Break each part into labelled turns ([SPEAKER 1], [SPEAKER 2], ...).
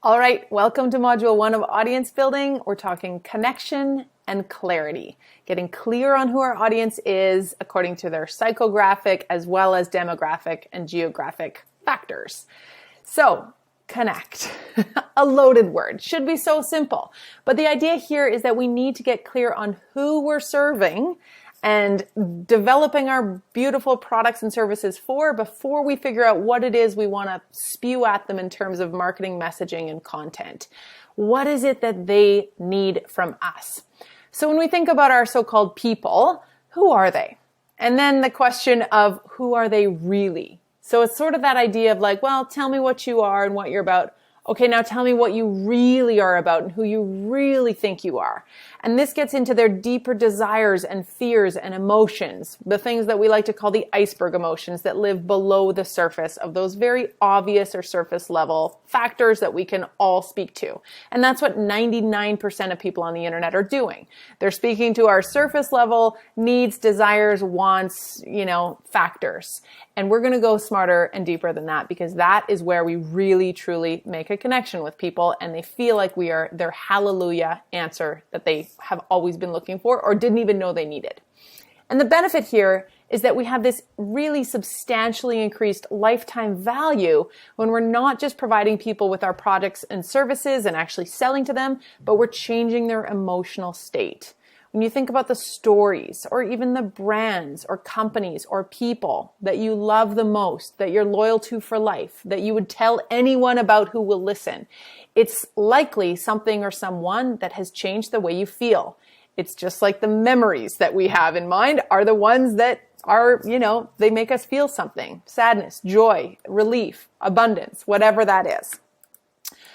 [SPEAKER 1] All right, welcome to Module 1 of Audience Building. We're talking connection and clarity, getting clear on who our audience is according to their psychographic as well as demographic and geographic factors. So, connect, a loaded word, should be so simple. But the idea here is that we need to get clear on who we're serving and developing our beautiful products and services before we figure out what it is we want to spew at them in terms of marketing, messaging, and content. What is it that they need from us? So when we think about our so-called people, who are they? And then the question of who are they really? So it's sort of that idea of like, well, tell me what you are and what you're about. Okay, now tell me what you really are about and who you really think you are. And this gets into their deeper desires and fears and emotions, the things that we like to call the iceberg emotions that live below the surface of those very obvious or surface level factors that we can all speak to. And that's what 99% of people on the internet are doing. They're speaking to our surface level needs, desires, wants, factors. And we're going to go smarter and deeper than that because that is where we really, truly make a connection with people and they feel like we are their hallelujah answer that they have always been looking for or didn't even know they needed. And the benefit here is that we have this really substantially increased lifetime value when we're not just providing people with our products and services and actually selling to them, but we're changing their emotional state. When you think about the stories or even the brands or companies or people that you love the most, that you're loyal to for life, that you would tell anyone about who will listen, it's likely something or someone that has changed the way you feel. It's just like the memories that we have in mind are the ones that are, they make us feel something. Sadness, joy, relief, abundance, whatever that is.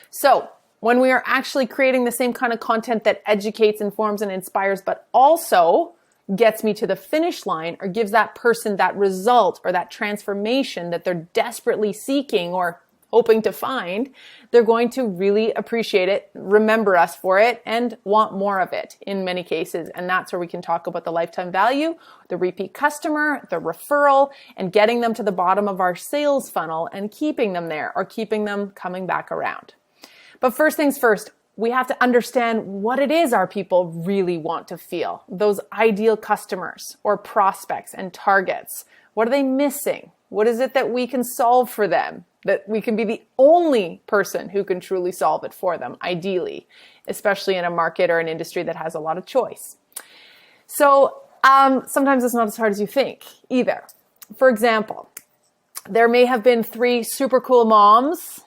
[SPEAKER 1] So, when we are actually creating the same kind of content that educates, informs, and inspires, but also gets me to the finish line or gives that person that result or that transformation that they're desperately seeking or hoping to find, they're going to really appreciate it, remember us for it, and want more of it in many cases. And that's where we can talk about the lifetime value, the repeat customer, the referral, and getting them to the bottom of our sales funnel and keeping them there or keeping them coming back around. But first things first, we have to understand what it is our people really want to feel. Those ideal customers or prospects and targets. What are they missing? What is it that we can solve for them? That we can be the only person who can truly solve it for them, ideally, especially in a market or an industry that has a lot of choice. So sometimes it's not as hard as you think either. For example, there may have been 3 super cool moms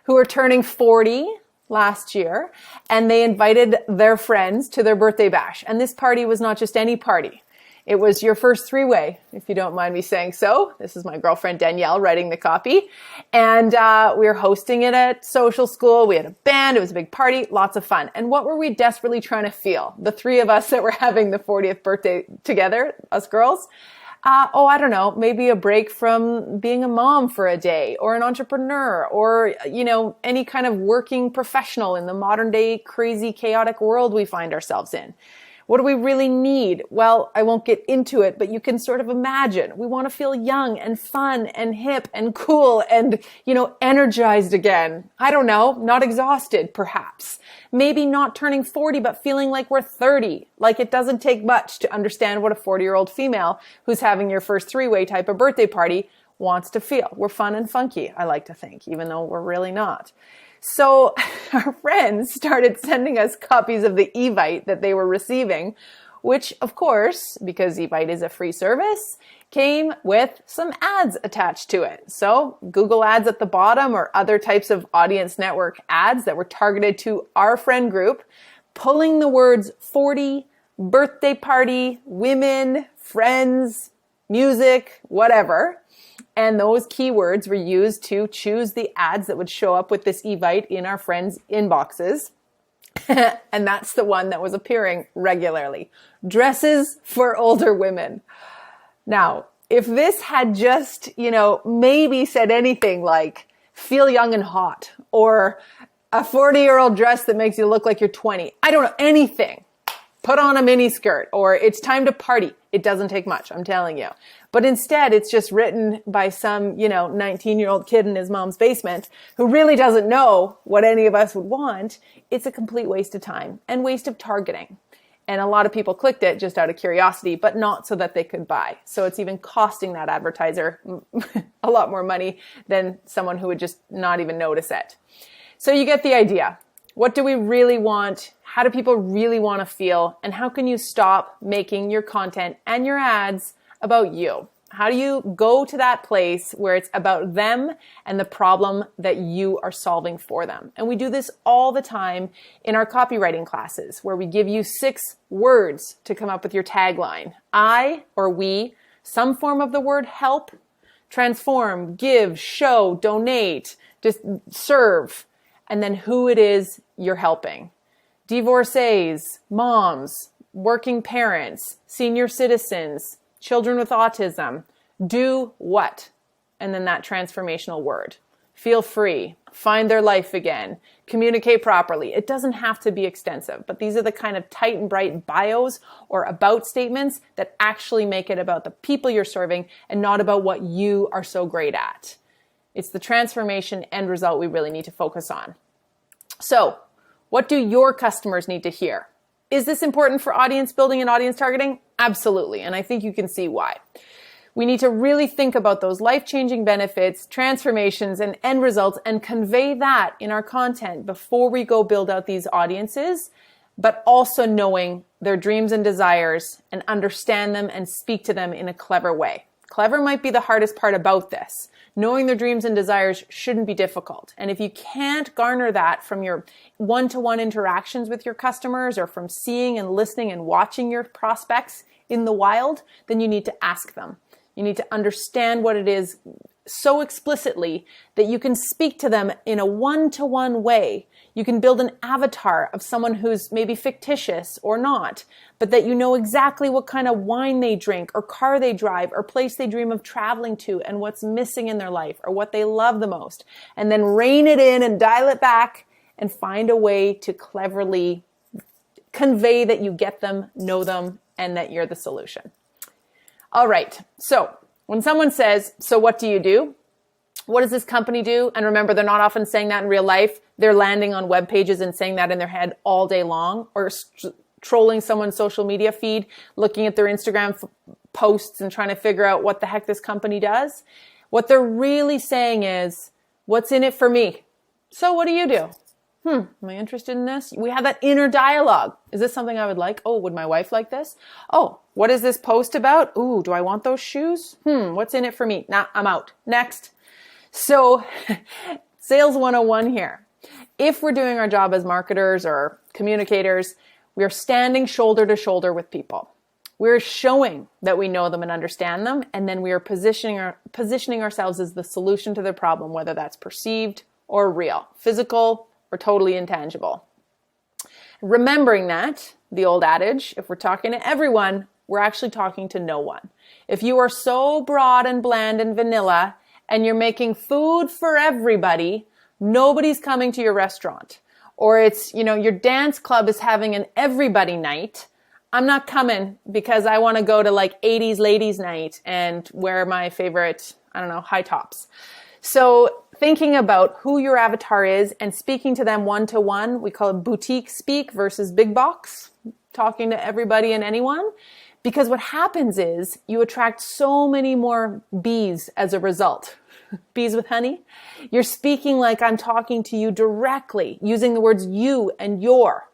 [SPEAKER 1] who are turning 40 last year, and they invited their friends to their birthday bash. And this party was not just any party. It was your first 3-way, if you don't mind me saying so. This is my girlfriend Danielle writing the copy. And we were hosting it at social school. We had a band. It was a big party, lots of fun. And what were we desperately trying to feel? The 3 of us that were having the 40th birthday together, us girls. I don't know, maybe a break from being a mom for a day or an entrepreneur or, any kind of working professional in the modern day crazy chaotic world we find ourselves in. What do we really need? Well, I won't get into it, but you can sort of imagine. We want to feel young and fun and hip and cool and, energized again. I don't know, not exhausted, perhaps. Maybe not turning 40, but feeling like we're 30. Like it doesn't take much to understand what a 40-year-old female who's having your first 3-way type of birthday party wants to feel. We're fun and funky, I like to think, even though we're really not. So our friends started sending us copies of the Evite that they were receiving, which of course, because Evite is a free service, came with some ads attached to it. So Google ads at the bottom or other types of audience network ads that were targeted to our friend group, pulling the words 40, birthday party, women, friends, music, whatever. And those keywords were used to choose the ads that would show up with this Evite in our friends' inboxes. And that's the one that was appearing regularly. Dresses for older women. Now, if this had just, maybe said anything like feel young and hot or a 40-year-old dress that makes you look like you're 20, I don't know, anything, put on a mini skirt, or it's time to party. It doesn't take much, I'm telling you. But instead, it's just written by some, 19-year-old kid in his mom's basement who really doesn't know what any of us would want. It's a complete waste of time and waste of targeting. And a lot of people clicked it just out of curiosity, but not so that they could buy. So it's even costing that advertiser a lot more money than someone who would just not even notice it. So you get the idea. What do we really want? How do people really want to feel? And how can you stop making your content and your ads about you? How do you go to that place where it's about them and the problem that you are solving for them? And we do this all the time in our copywriting classes, where we give you 6 words to come up with your tagline. I or we, some form of the word help, transform, give, show, donate, just serve, and then who it is you're helping. Divorcees, moms, working parents, senior citizens, children with autism. Do what? And then that transformational word. Feel free. Find their life again. Communicate properly. It doesn't have to be extensive, but these are the kind of tight and bright bios or about statements that actually make it about the people you're serving and not about what you are so great at. It's the transformation end result we really need to focus on. So, what do your customers need to hear? Is this important for audience building and audience targeting? Absolutely. And I think you can see why. We need to really think about those life-changing benefits, transformations, and end results and convey that in our content before we go build out these audiences, but also knowing their dreams and desires and understand them and speak to them in a clever way. Clever might be the hardest part about this. Knowing their dreams and desires shouldn't be difficult. And if you can't garner that from your one-to-one interactions with your customers or from seeing and listening and watching your prospects in the wild, then you need to ask them. You need to understand what it is so explicitly that you can speak to them in a one-to-one way. You can build an avatar of someone who's maybe fictitious or not, but that you know exactly what kind of wine they drink or car they drive or place they dream of traveling to and what's missing in their life or what they love the most. And then rein it in and dial it back and find a way to cleverly convey that you get them, know them, and that you're the solution. All right. So when someone says, so what do you do? What does this company do? And remember, they're not often saying that in real life. They're landing on web pages and saying that in their head all day long, or trolling someone's social media feed, looking at their Instagram posts and trying to figure out what the heck this company does. What they're really saying is, what's in it for me? So what do you do? Am I interested in this? We have that inner dialogue. Is this something I would like? Oh, would my wife like this? Oh, what is this post about? Ooh, do I want those shoes? What's in it for me? Nah, I'm out. Next. So sales 101 here. If we're doing our job as marketers or communicators, we are standing shoulder to shoulder with people. We're showing that we know them and understand them, and then we are positioning ourselves as the solution to their problem, whether that's perceived or real, physical or totally intangible. Remembering that, the old adage, if we're talking to everyone, we're actually talking to no one. If you are so broad and bland and vanilla and you're making food for everybody, nobody's coming to your restaurant. Or it's, your dance club is having an everybody night. I'm not coming because I want to go to like 80s ladies night and wear my favorite, high tops. So thinking about who your avatar is and speaking to them one-to-one, we call it boutique speak versus big box, talking to everybody and anyone. Because what happens is you attract so many more bees as a result. Bees with honey. You're speaking like I'm talking to you directly, using the words you and your.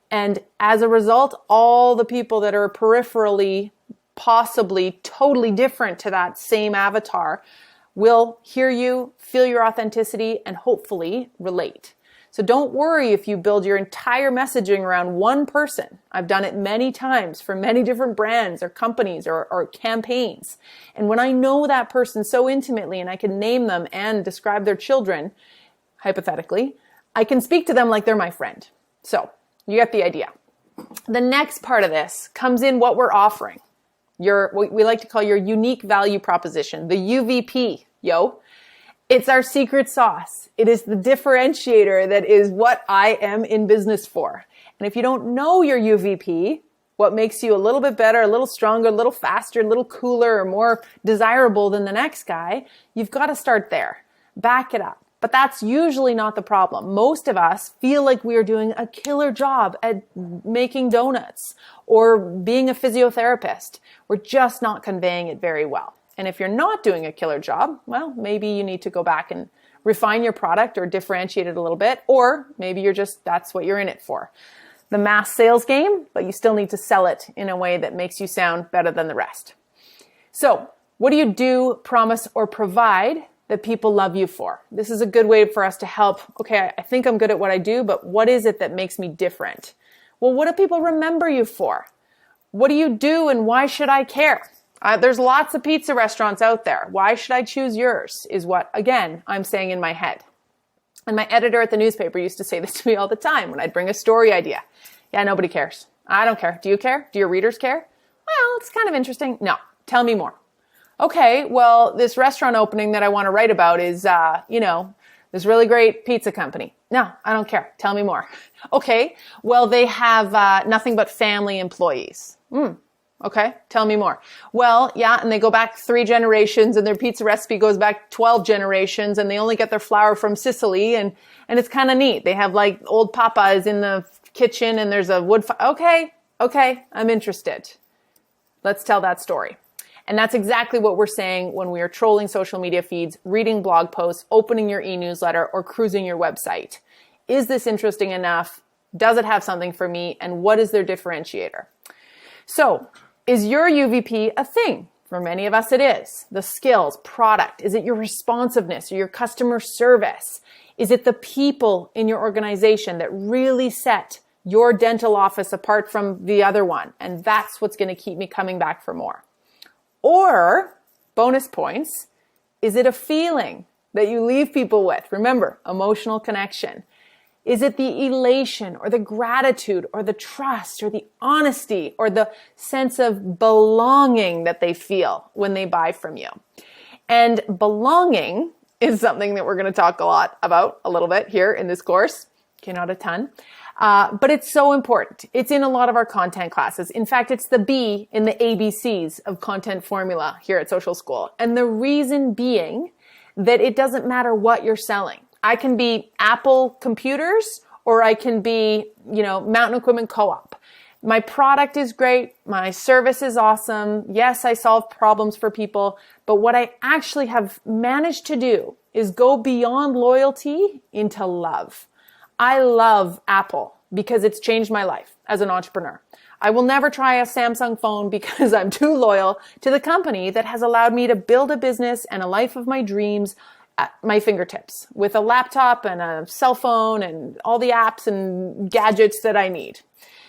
[SPEAKER 1] And as a result, all the people that are peripherally, possibly totally different to that same avatar will hear you, feel your authenticity, and hopefully relate. So don't worry if you build your entire messaging around one person. I've done it many times for many different brands or companies or campaigns. And when I know that person so intimately and I can name them and describe their children, hypothetically, I can speak to them like they're my friend. So you get the idea. The next part of this comes in what we're offering. What we like to call your unique value proposition, the UVP, It's our secret sauce. It is the differentiator that is what I am in business for. And if you don't know your UVP, what makes you a little bit better, a little stronger, a little faster, a little cooler, or more desirable than the next guy, you've got to start there. Back it up. But that's usually not the problem. Most of us feel like we are doing a killer job at making donuts or being a physiotherapist. We're just not conveying it very well. And if you're not doing a killer job, well, maybe you need to go back and refine your product or differentiate it a little bit, or maybe that's what you're in it for. The mass sales game, but you still need to sell it in a way that makes you sound better than the rest. So, what do you do, promise, or provide that people love you for? This is a good way for us to help. Okay, I think I'm good at what I do, but what is it that makes me different? Well, what do people remember you for? What do you do and why should I care? There's lots of pizza restaurants out there. Why should I choose yours is what, again, I'm saying in my head. And my editor at the newspaper used to say this to me all the time when I'd bring a story idea. Yeah, nobody cares. I don't care. Do you care? Do your readers care? Well, it's kind of interesting. No, tell me more. Okay, well, this restaurant opening that I want to write about is, this really great pizza company. No, I don't care. Tell me more. Okay, well, they have nothing but family employees. Okay, tell me more. Well, yeah, and they go back 3 generations and their pizza recipe goes back 12 generations and they only get their flour from Sicily and it's kind of neat. They have like old Papa's in the kitchen and there's a wood fire. Okay, I'm interested. Let's tell that story. And that's exactly what we're saying when we are trolling social media feeds, reading blog posts, opening your e-newsletter, or cruising your website. Is this interesting enough? Does it have something for me? And what is their differentiator? So, is your UVP a thing? For many of us it is. The skills, product. Is it your responsiveness or your customer service? Is it the people in your organization that really set your dental office apart from the other one? And that's what's going to keep me coming back for more. Or, bonus points, is it a feeling that you leave people with? Remember, emotional connection. Is it the elation or the gratitude or the trust or the honesty or the sense of belonging that they feel when they buy from you? And belonging is something that we're going to talk a little bit here in this course. Okay, not a ton. But it's so important. It's in a lot of our content classes. In fact, it's the B in the ABCs of content formula here at Social School. And the reason being that it doesn't matter what you're selling. I can be Apple computers or I can be, Mountain Equipment Co-op. My product is great. My service is awesome. Yes, I solve problems for people. But what I actually have managed to do is go beyond loyalty into love. I love Apple because it's changed my life as an entrepreneur. I will never try a Samsung phone because I'm too loyal to the company that has allowed me to build a business and a life of my dreams at my fingertips with a laptop and a cell phone and all the apps and gadgets that I need.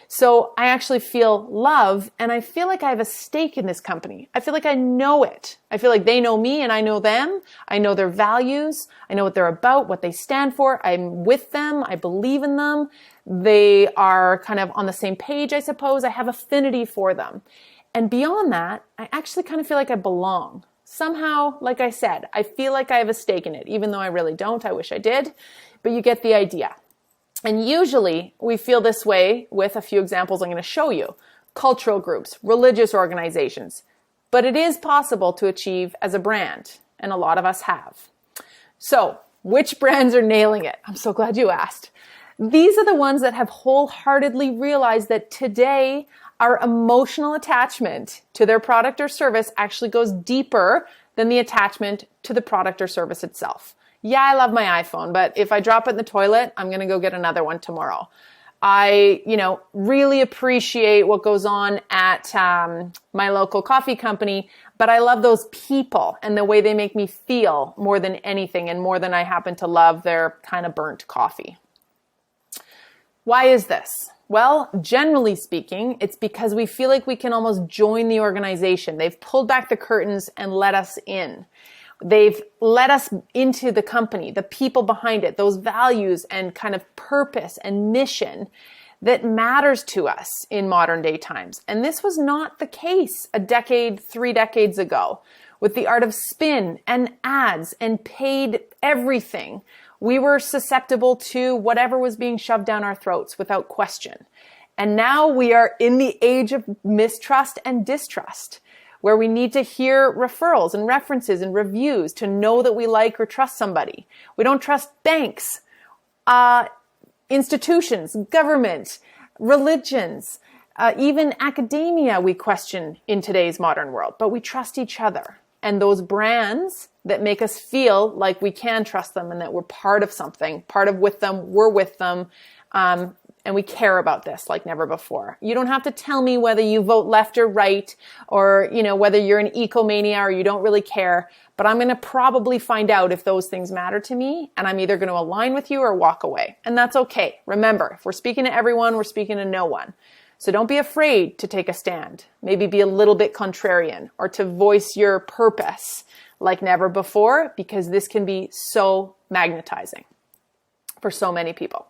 [SPEAKER 1] So I actually feel love and I feel like I have a stake in this company. I feel like I know it. I feel like they know me and I know them. I know their values. I know what they're about, what they stand for. I'm with them. I believe in them. They are kind of on the same page, I suppose. I have affinity for them. And beyond that, I actually kind of feel like I belong. Somehow, like I said, I feel like I have a stake in it, even though I really don't. I wish I did, but you get the idea. And usually we feel this way with a few examples I'm going to show you. Cultural groups, religious organizations. But it is possible to achieve as a brand, and a lot of us have. So, which brands are nailing it? I'm so glad you asked. These are the ones that have wholeheartedly realized that today our emotional attachment to their product or service actually goes deeper than the attachment to the product or service itself. Yeah, I love my iPhone, but if I drop it in the toilet, I'm going to go get another one tomorrow. I, really appreciate what goes on at my local coffee company, but I love those people and the way they make me feel more than anything and more than I happen to love their kind of burnt coffee. Why is this? Well, generally speaking, it's because we feel like we can almost join the organization. They've pulled back the curtains and let us in. They've let us into the company, the people behind it, those values and kind of purpose and mission that matters to us in modern day times. And this was not the case a decade, 3 decades ago. With the art of spin and ads and paid everything, we were susceptible to whatever was being shoved down our throats without question. And now we are in the age of mistrust and distrust, where we need to hear referrals and references and reviews to know that we like or trust somebody. We don't trust banks, institutions, government, religions, even academia we question in today's modern world, but we trust each other. And those brands that make us feel like we can trust them and that we're part of something, part of with them, we're with them, and we care about this like never before. You don't have to tell me whether you vote left or right, or, whether you're an ecomania or you don't really care, but I'm going to probably find out if those things matter to me, and I'm either going to align with you or walk away. And that's okay. Remember, if we're speaking to everyone, we're speaking to no one. So don't be afraid to take a stand. Maybe be a little bit contrarian, or to voice your purpose like never before, because this can be so magnetizing for so many people.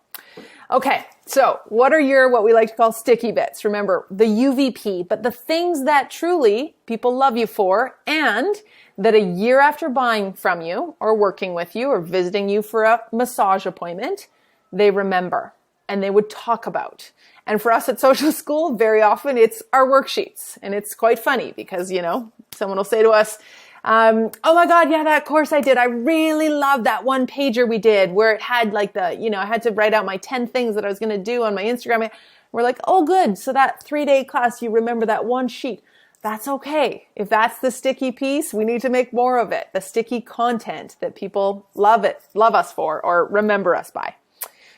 [SPEAKER 1] Okay, so what are what we like to call sticky bits? Remember, the UVP, but the things that truly people love you for, and that a year after buying from you or working with you or visiting you for a massage appointment, they remember and they would talk about. And for us at Social School, very often it's our worksheets. And it's quite funny because, someone will say to us, oh my God, yeah, that course I did. I really love that one pager we did where it had I had to write out my 10 things that I was going to do on my Instagram. We're like, oh, good. So that 3-day class, you remember that one sheet. That's okay. If that's the sticky piece, we need to make more of it. The sticky content that people love us for, or remember us by.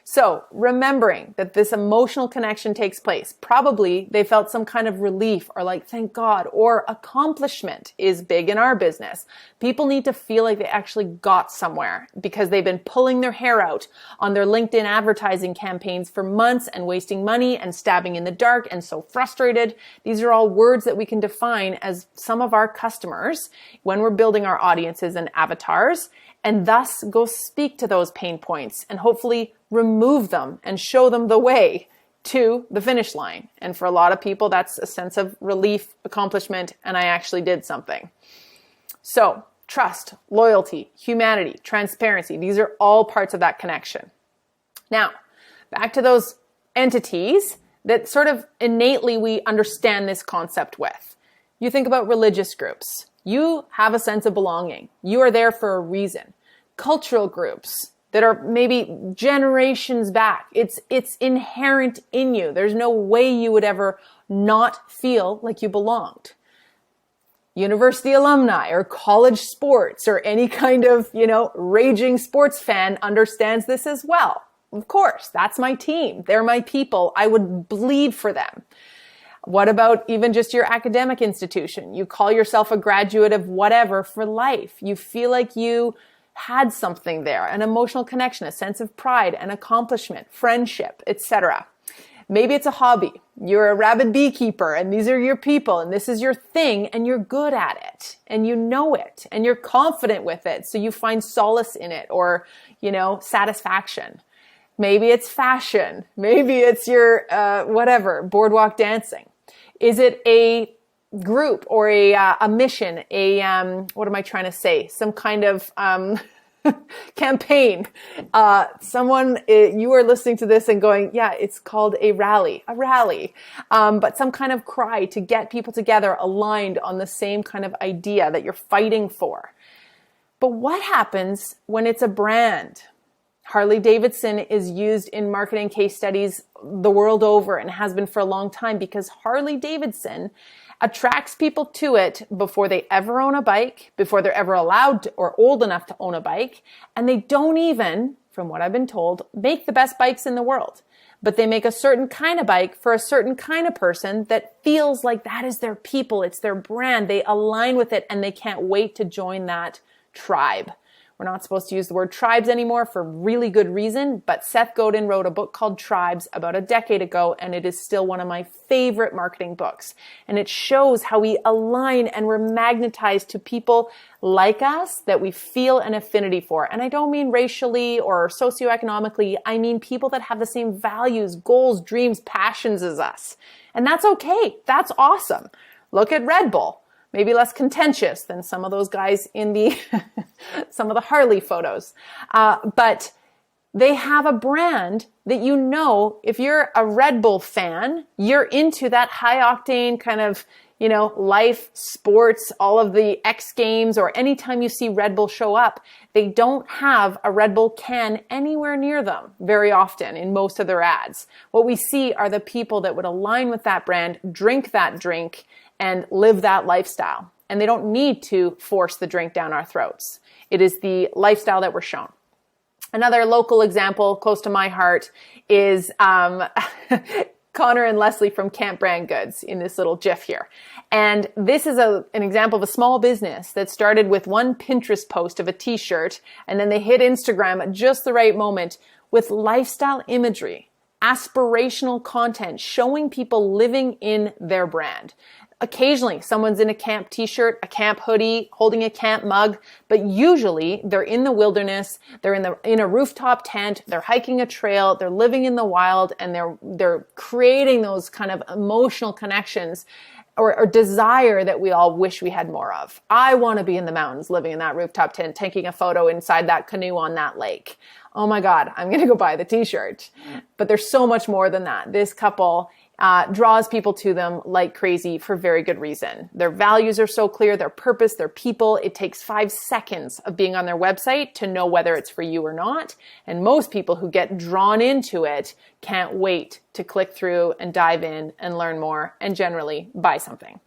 [SPEAKER 1] So remembering that this emotional connection takes place, probably they felt some kind of relief or like, thank God, or accomplishment is big in our business. People need to feel like they actually got somewhere because they've been pulling their hair out on their LinkedIn advertising campaigns for months and wasting money and stabbing in the dark and so frustrated. These are all words that we can define as some of our customers when we're building our audiences and avatars, and thus go speak to those pain points and hopefully remove them and show them the way to the finish line. And for a lot of people, that's a sense of relief, accomplishment, and I actually did something. So trust, loyalty, humanity, transparency, these are all parts of that connection. Now, back to those entities that sort of innately we understand this concept with. You think about religious groups. You have a sense of belonging. You are there for a reason. Cultural groups that are maybe generations back. It's inherent in you. There's no way you would ever not feel like you belonged. University alumni or college sports or any kind of, raging sports fan understands this as well. Of course, that's my team. They're my people. I would bleed for them. What about even just your academic institution? You call yourself a graduate of whatever for life. You feel like you had something there, an emotional connection, a sense of pride, an accomplishment, friendship, etc. Maybe it's a hobby. You're a rabid beekeeper and these are your people and this is your thing and you're good at it and you know it and you're confident with it. So you find solace in it or, satisfaction. Maybe it's fashion. Maybe it's your, boardwalk dancing. Is it a group or a mission, some kind of campaign. You are listening to this and going, yeah, it's called a rally, but some kind of cry to get people together aligned on the same kind of idea that you're fighting for. But what happens when it's a brand? Harley Davidson is used in marketing case studies the world over and has been for a long time because Harley Davidson attracts people to it before they ever own a bike, before they're ever allowed to, or old enough to own a bike. And they don't even, from what I've been told, make the best bikes in the world. But they make a certain kind of bike for a certain kind of person that feels like that is their people. It's their brand. They align with it and they can't wait to join that tribe. We're not supposed to use the word tribes anymore for really good reason, but Seth Godin wrote a book called Tribes about a decade ago, and it is still one of my favorite marketing books. And it shows how we align and we're magnetized to people like us that we feel an affinity for. And I don't mean racially or socioeconomically. I mean people that have the same values, goals, dreams, passions as us. And that's okay. That's awesome. Look at Red Bull. Maybe less contentious than some of those guys in some of the Harley photos. But they have a brand that, you know, if you're a Red Bull fan, you're into that high octane kind of, you know, life, sports, all of the X Games, or anytime you see Red Bull show up, they don't have a Red Bull can anywhere near them very often in most of their ads. What we see are the people that would align with that brand, drink that drink, and live that lifestyle. And they don't need to force the drink down our throats. It is the lifestyle that we're shown. Another local example close to my heart is Connor and Leslie from Camp Brand Goods in this little GIF here. And this is an example of a small business that started with one Pinterest post of a t-shirt, and then they hit Instagram at just the right moment with lifestyle imagery, aspirational content, showing people living in their brand. Occasionally, someone's in a camp t-shirt, a camp hoodie, holding a camp mug, but usually they're in the wilderness, they're in a rooftop tent, they're hiking a trail, they're living in the wild, and they're creating those kind of emotional connections or desire that we all wish we had more of. I want to be in the mountains, living in that rooftop tent, taking a photo inside that canoe on that lake. Oh my God, I'm going to go buy the t-shirt. But there's so much more than that. This couple draws people to them like crazy for very good reason. Their values are so clear, their purpose, their people. It takes 5 seconds of being on their website to know whether it's for you or not. And most people who get drawn into it can't wait to click through and dive in and learn more and generally buy something.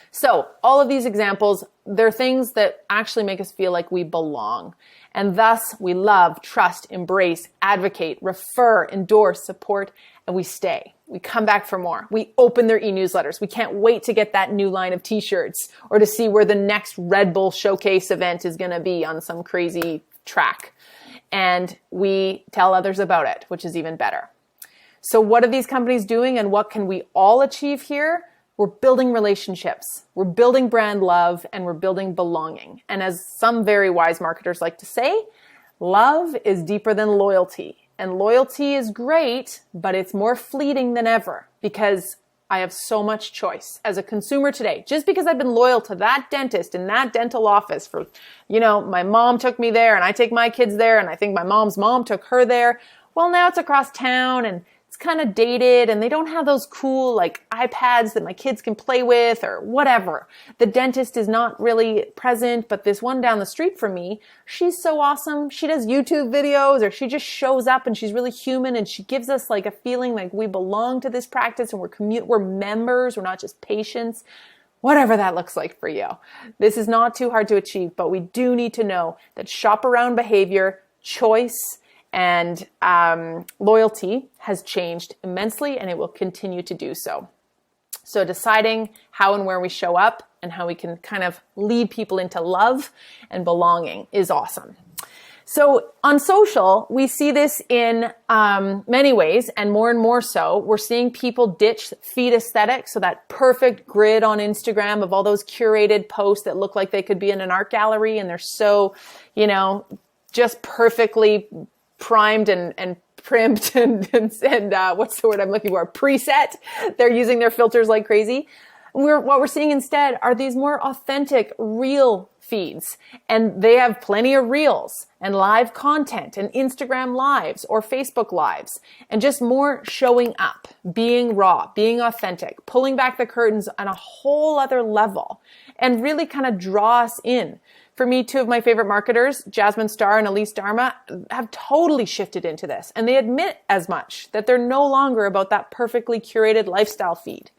[SPEAKER 1] So all of these examples, they're things that actually make us feel like we belong. And thus we love, trust, embrace, advocate, refer, endorse, support, and we stay. We come back for more. We open their e-newsletters. We can't wait to get that new line of t-shirts or to see where the next Red Bull showcase event is going to be on some crazy track. And we tell others about it, which is even better. So what are these companies doing, and what can we all achieve here? We're building relationships, we're building brand love, and we're building belonging. And as some very wise marketers like to say, love is deeper than loyalty. And loyalty is great, but it's more fleeting than ever because I have so much choice as a consumer today. Just because I've been loyal to that dentist in that dental office for, you know, my mom took me there and I take my kids there and I think my mom's mom took her there. Well, now it's across town and it's kind of dated and they don't have those cool like iPads that my kids can play with or whatever. The dentist is not really present, but this one down the street from me, she's so awesome. She does YouTube videos or she just shows up and she's really human and she gives us like a feeling like we belong to this practice and we're members, we're not just patients. Whatever that looks like for you. This is not too hard to achieve, but we do need to know that shop around behavior, choice, and loyalty has changed immensely and it will continue to do so. So deciding how and where we show up and how we can kind of lead people into love and belonging is awesome. So on social, we see this in many ways and more so. We're seeing people ditch feed aesthetic, so that perfect grid on Instagram of all those curated posts that look like they could be in an art gallery and they're so, you know, just perfectly primed and primed and what's the word I'm looking for? Preset. They're using their filters like crazy. What we're seeing instead are these more authentic, real feeds. And they have plenty of reels and live content and Instagram lives or Facebook lives and just more showing up, being raw, being authentic, pulling back the curtains on a whole other level and really kind of draw us in. For me, two of my favorite marketers, Jasmine Starr and Elise Dharma, have totally shifted into this. And they admit as much, that they're no longer about that perfectly curated lifestyle feed.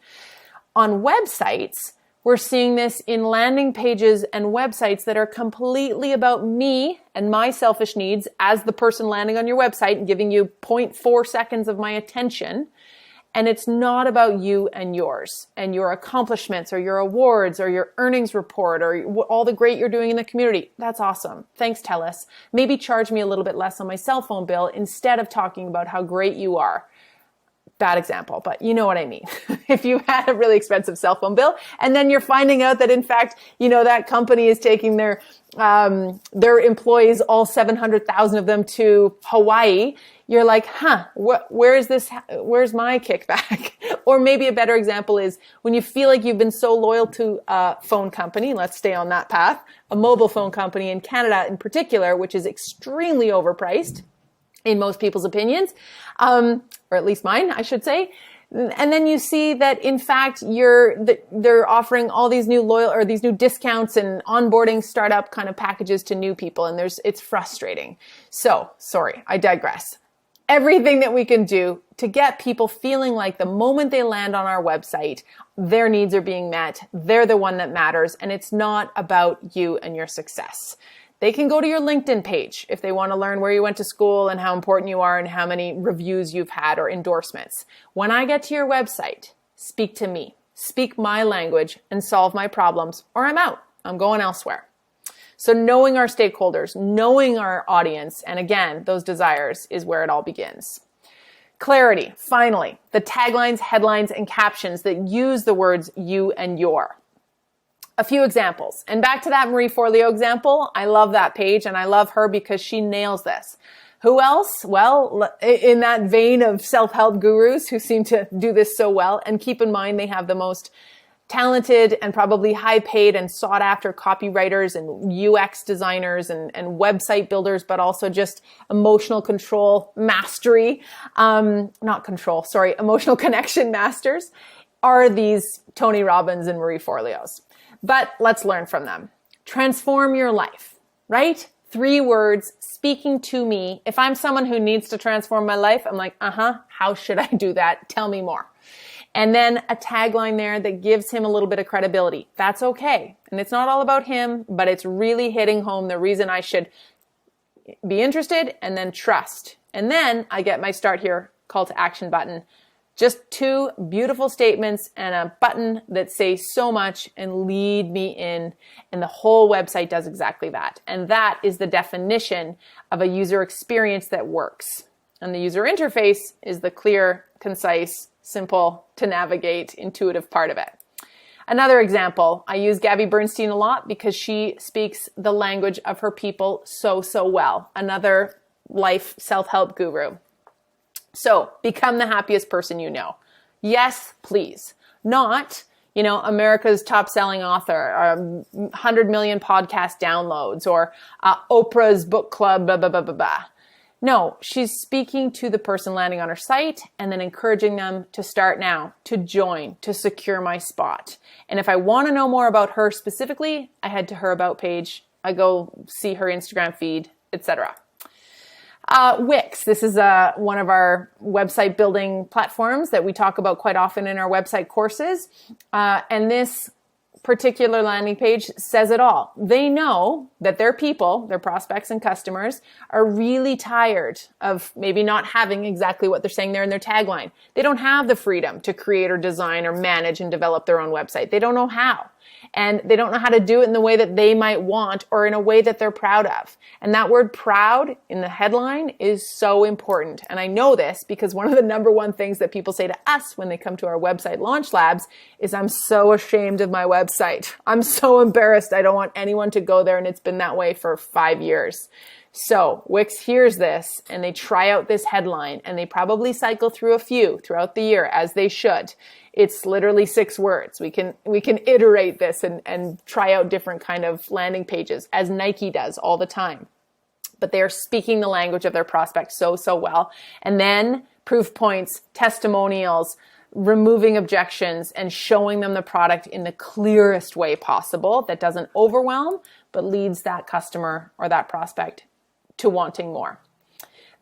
[SPEAKER 1] On websites, we're seeing this in landing pages and websites that are completely about me and my selfish needs as the person landing on your website and giving you 0.4 seconds of my attention. And it's not about you and yours and your accomplishments or your awards or your earnings report or all the great you're doing in the community. That's awesome. Thanks, TELUS. Maybe charge me a little bit less on my cell phone bill instead of talking about how great you are. Bad example, but you know what I mean. If you had a really expensive cell phone bill and then you're finding out that in fact, you know, that company is taking their employees, all 700,000 of them to Hawaii, you're like, where's my kickback? Or maybe a better example is when you feel like you've been so loyal to a phone company, let's stay on that path, a mobile phone company in Canada in particular, which is extremely overpriced. in most people's opinions, or at least mine, I should say. And then you see that in fact they're offering all these new these new discounts and onboarding startup kind of packages to new people, and it's frustrating. So, sorry, I digress. Everything that we can do to get people feeling like the moment they land on our website, their needs are being met, they're the one that matters, and it's not about you and your success. They can go to your LinkedIn page if they want to learn where you went to school and how important you are and how many reviews you've had or endorsements. When I get to your website, speak to me, speak my language, and solve my problems, or I'm out. I'm going elsewhere. So knowing our stakeholders, knowing our audience, and again, those desires is where it all begins. Clarity, finally, the taglines, headlines, and captions that use the words you and your. A few examples. And back to that Marie Forleo example, I love that page and I love her because she nails this. Who else? Well, in that vein of self-help gurus who seem to do this so well, and keep in mind they have the most talented and probably high paid and sought after copywriters and UX designers and website builders, but also just emotional control mastery, emotional connection masters are these Tony Robbins and Marie Forleos. But let's learn from them. Transform your life, right? 3 words, speaking to me. If I'm someone who needs to transform my life, I'm like, how should I do that? Tell me more. And then a tagline there that gives him a little bit of credibility. That's okay. And it's not all about him, but it's really hitting home the reason I should be interested and then trust. And then I get my start here call to action button. Just 2 beautiful statements and a button that say so much and lead me in. And the whole website does exactly that. And that is the definition of a user experience that works. And the user interface is the clear, concise, simple to navigate, intuitive part of it. Another example, I use Gabby Bernstein a lot because she speaks the language of her people so well. Another life self-help guru. So, become the happiest person you know. Yes, please. Not, America's top-selling author, 100 million podcast downloads, or Oprah's book club, blah, blah, blah, blah, blah. No, she's speaking to the person landing on her site and then encouraging them to start now, to join, to secure my spot. And if I want to know more about her specifically, I head to her About page, I go see her Instagram feed, etc. Wix, this is one of our website building platforms that we talk about quite often in our website courses. And this particular landing page says it all. They know that their people, their prospects and customers, are really tired of maybe not having exactly what they're saying there in their tagline. They don't have the freedom to create or design or manage and develop their own website. They don't know how. And they don't know how to do it in the way that they might want or in a way that they're proud of. And that word proud in the headline is so important. And I know this because one of the number one things that people say to us when they come to our website launch labs is, I'm so ashamed of my website. I'm so embarrassed. I don't want anyone to go there. And it's been that way for 5 years. So Wix hears this and they try out this headline and they probably cycle through a few throughout the year, as they should. It's literally 6 words. We can iterate this and try out different kind of landing pages, as Nike does all the time. But they are speaking the language of their prospects so well. And then proof points, testimonials, removing objections, and showing them the product in the clearest way possible that doesn't overwhelm, but leads that customer or that prospect to wanting more.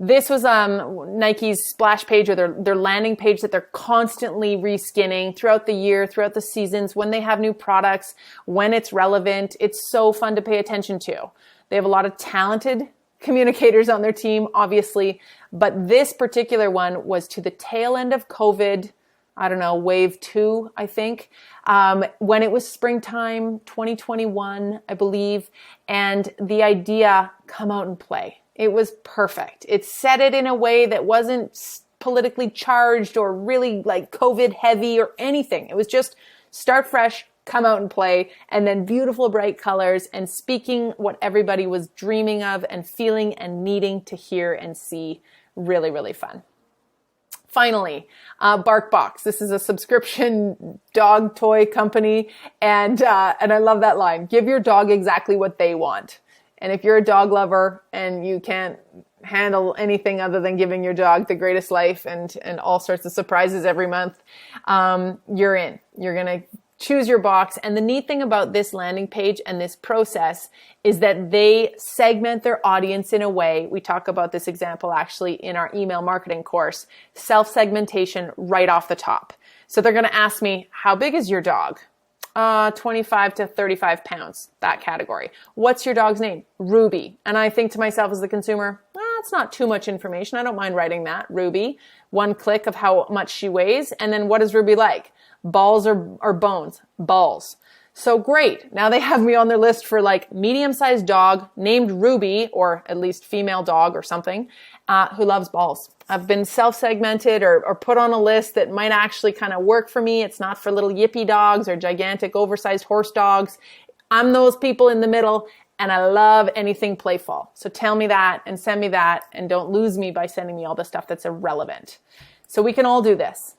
[SPEAKER 1] This was Nike's splash page, or their landing page that they're constantly reskinning throughout the year, throughout the seasons, when they have new products, when it's relevant. It's so fun to pay attention to. They have a lot of talented communicators on their team, obviously, but this particular one was to the tail end of COVID, wave 2, I think, when it was springtime, 2021, I believe, and the idea, come out and play. It was perfect. It said it in a way that wasn't politically charged or really like COVID heavy or anything. It was just start fresh, come out and play, and then beautiful bright colors and speaking what everybody was dreaming of and feeling and needing to hear and see. Really, really fun. Finally, BarkBox. This is a subscription dog toy company, and I love that line. Give your dog exactly what they want. And if you're a dog lover and you can't handle anything other than giving your dog the greatest life and all sorts of surprises every month, you're in. You're going to choose your box. And the neat thing about this landing page and this process is that they segment their audience in a way. We talk about this example actually in our email marketing course, self-segmentation right off the top. So they're going to ask me, how big is your dog? 25 to 35 pounds, that category. What's your dog's name? Ruby. And I think to myself as the consumer, it's not too much information. I don't mind writing that. Ruby. One click of how much she weighs. And then what is Ruby like? Balls or bones? Balls. So great. Now they have me on their list for like medium-sized dog named Ruby, or at least female dog or something, who loves balls. I've been self-segmented or put on a list that might actually kind of work for me. It's not for little yippy dogs or gigantic oversized horse dogs. I'm those people in the middle, and I love anything playful. So tell me that and send me that, and don't lose me by sending me all the stuff that's irrelevant. So we can all do this.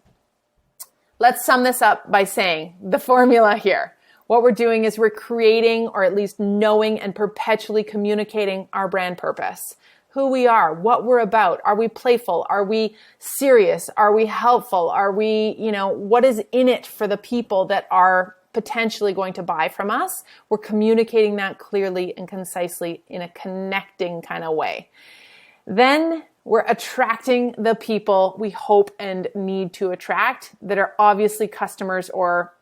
[SPEAKER 1] Let's sum this up by saying the formula here. What we're doing is we're creating, or at least knowing and perpetually communicating our brand purpose. Who we are, what we're about. Are we playful? Are we serious? Are we helpful? Are we, what is in it for the people that are potentially going to buy from us? We're communicating that clearly and concisely in a connecting kind of way. Then we're attracting the people we hope and need to attract that are obviously customers or,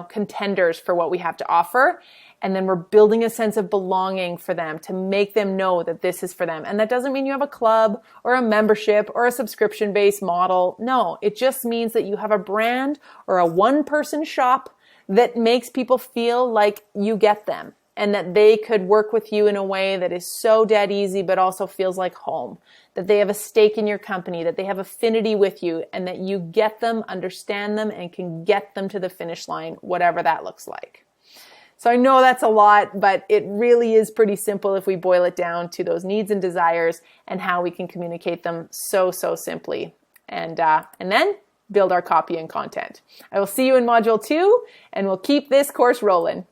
[SPEAKER 1] contenders for what we have to offer. And then we're building a sense of belonging for them to make them know that this is for them. And that doesn't mean you have a club or a membership or a subscription-based model. No, it just means that you have a brand or a one-person shop that makes people feel like you get them and that they could work with you in a way that is so dead easy but also feels like home, that they have a stake in your company, that they have affinity with you, and that you get them, understand them, and can get them to the finish line, whatever that looks like. So I know that's a lot, but it really is pretty simple if we boil it down to those needs and desires and how we can communicate them so simply. And then build our copy and content. I will see you in module 2, and we'll keep this course rolling.